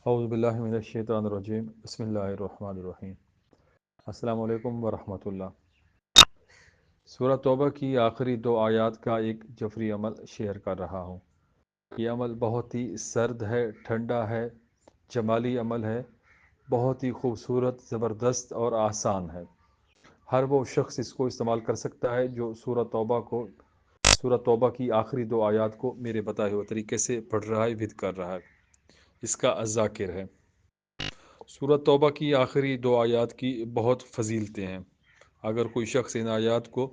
اعوذ باللہ من الشیطان الرجیم بسم اللہ الرحمن الرحیم۔ السلام علیکم ورحمۃ اللہ۔ سورہ توبہ کی آخری 2 آیات کا ایک جفری عمل شیئر کر رہا ہوں۔ یہ عمل بہت ہی سرد ہے، ٹھنڈا ہے، جمالی عمل ہے، بہت ہی خوبصورت، زبردست اور آسان ہے۔ ہر وہ شخص اس کو استعمال کر سکتا ہے جو سورہ توبہ کی آخری 2 آیات کو میرے بتائے ہوئے طریقے سے پڑھ رہا ہے، ود کر رہا ہے، اس کا الذاکر ہے۔ سورۃ توبہ کی آخری 2 آیات کی بہت فضیلتیں ہیں۔ اگر کوئی شخص ان آیات کو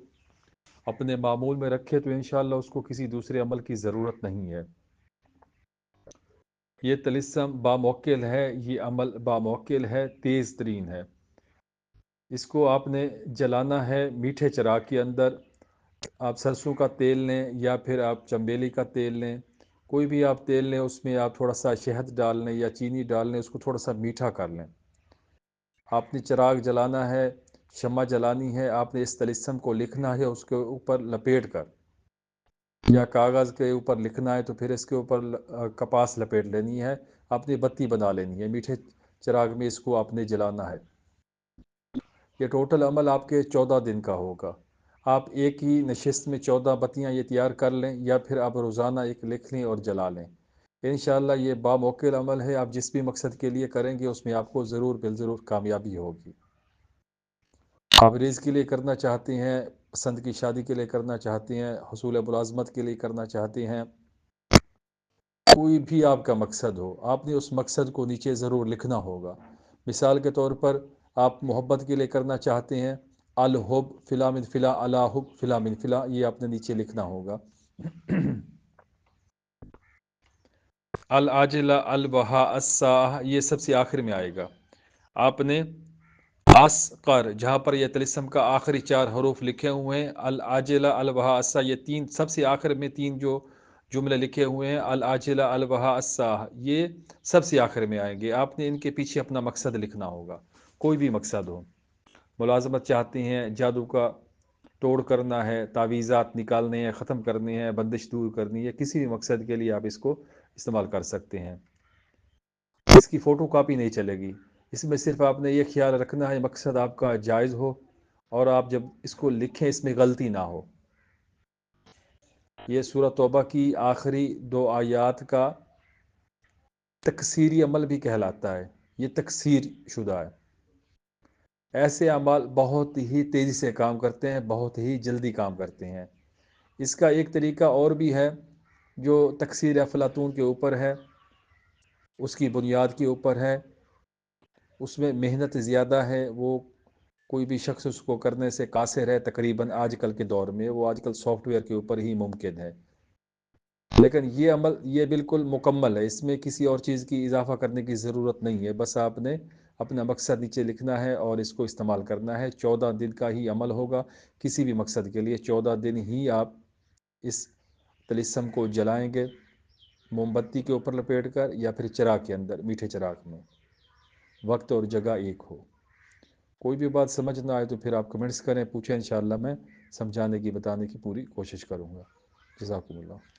اپنے معمول میں رکھے تو انشاءاللہ اس کو کسی دوسرے عمل کی ضرورت نہیں ہے۔ یہ طلسم باموکل ہے، یہ عمل باموکل ہے، تیز ترین ہے۔ اس کو آپ نے جلانا ہے میٹھے چراغ کے اندر۔ آپ سرسوں کا تیل لیں یا پھر آپ چنبیلی کا تیل لیں، کوئی بھی آپ تیل لیں، اس میں آپ تھوڑا سا شہد ڈال لیں یا چینی ڈال لیں، اس کو تھوڑا سا میٹھا کر لیں۔ آپ نے چراغ جلانا ہے، شمع جلانی ہے، آپ نے اس طلسم کو لکھنا ہے اس کے اوپر لپیٹ کر، یا کاغذ کے اوپر لکھنا ہے تو پھر اس کے اوپر کپاس لپیٹ لینی ہے، اپنی بتی بنا لینی ہے، میٹھے چراغ میں اس کو آپ نے جلانا ہے۔ یہ ٹوٹل عمل آپ کے 14 دن کا ہوگا۔ آپ ایک ہی نشست میں 14 بتیاں یہ تیار کر لیں یا پھر آپ روزانہ ایک لکھ لیں اور جلا لیں۔ انشاءاللہ یہ باموکل عمل ہے، آپ جس بھی مقصد کے لیے کریں گے اس میں آپ کو ضرور بالضرور کامیابی ہوگی۔ آپ رزق کے لیے کرنا چاہتے ہیں، پسند کی شادی کے لیے کرنا چاہتے ہیں، حصول ملازمت کے لیے کرنا چاہتے ہیں، کوئی بھی آپ کا مقصد ہو، آپ نے اس مقصد کو نیچے ضرور لکھنا ہوگا۔ مثال کے طور پر آپ محبت کے لیے کرنا چاہتے ہیں، الحب فلا من فلا علی حب فلا من فلا، یہ آپ نے نیچے لکھنا ہوگا۔ العاجلہ البہا الساہ، یہ سب سے آخر میں آئے گا۔ آپ نے اسقر، جہاں پر یہ طلسم کا آخری 4 حروف لکھے ہوئے ہیں، العاجلہ البہا الساہ، یہ تین سب سے آخر میں 3 جو جملے لکھے ہوئے ہیں، العاجلہ البہا الساہ، یہ سب سے آخر میں آئیں گے۔ آپ نے ان کے پیچھے اپنا مقصد لکھنا ہوگا، کوئی بھی مقصد ہو۔ ملازمت چاہتے ہیں، جادو کا توڑ کرنا ہے، تعویذات نکالنے ہیں، ختم کرنے ہیں، بندش دور کرنی ہے، کسی بھی مقصد کے لیے آپ اس کو استعمال کر سکتے ہیں۔ اس کی فوٹو کاپی نہیں چلے گی، اس میں صرف آپ نے یہ خیال رکھنا ہے مقصد آپ کا جائز ہو، اور آپ جب اس کو لکھیں اس میں غلطی نہ ہو۔ یہ سورہ توبہ کی آخری 2 آیات کا تکثیری عمل بھی کہلاتا ہے، یہ تکثیر شدہ ہے۔ ایسے اعمال بہت ہی تیزی سے کام کرتے ہیں، بہت ہی جلدی کام کرتے ہیں۔ اس کا ایک طریقہ اور بھی ہے جو تکثیر افلاطون کے اوپر ہے، اس کی بنیاد کے اوپر ہے، اس میں محنت زیادہ ہے، وہ کوئی بھی شخص اس کو کرنے سے قاصر ہے تقریباً آج کل کے دور میں، وہ آج کل سافٹ ویئر کے اوپر ہی ممکن ہے۔ لیکن یہ عمل یہ بالکل مکمل ہے، اس میں کسی اور چیز کی اضافہ کرنے کی ضرورت نہیں ہے، بس آپ نے اپنا مقصد نیچے لکھنا ہے اور اس کو استعمال کرنا ہے۔ 14 دن کا ہی عمل ہوگا، کسی بھی مقصد کے لیے 14 دن ہی آپ اس طلسم کو جلائیں گے، موم بتی کے اوپر لپیٹ کر یا پھر چراغ کے اندر، میٹھے چراغ میں، وقت اور جگہ ایک ہو۔ کوئی بھی بات سمجھ نہ آئے تو پھر آپ کمنٹس کریں، پوچھیں، انشاءاللہ میں سمجھانے کی بتانے کی پوری کوشش کروں گا۔ جزاکم اللہ۔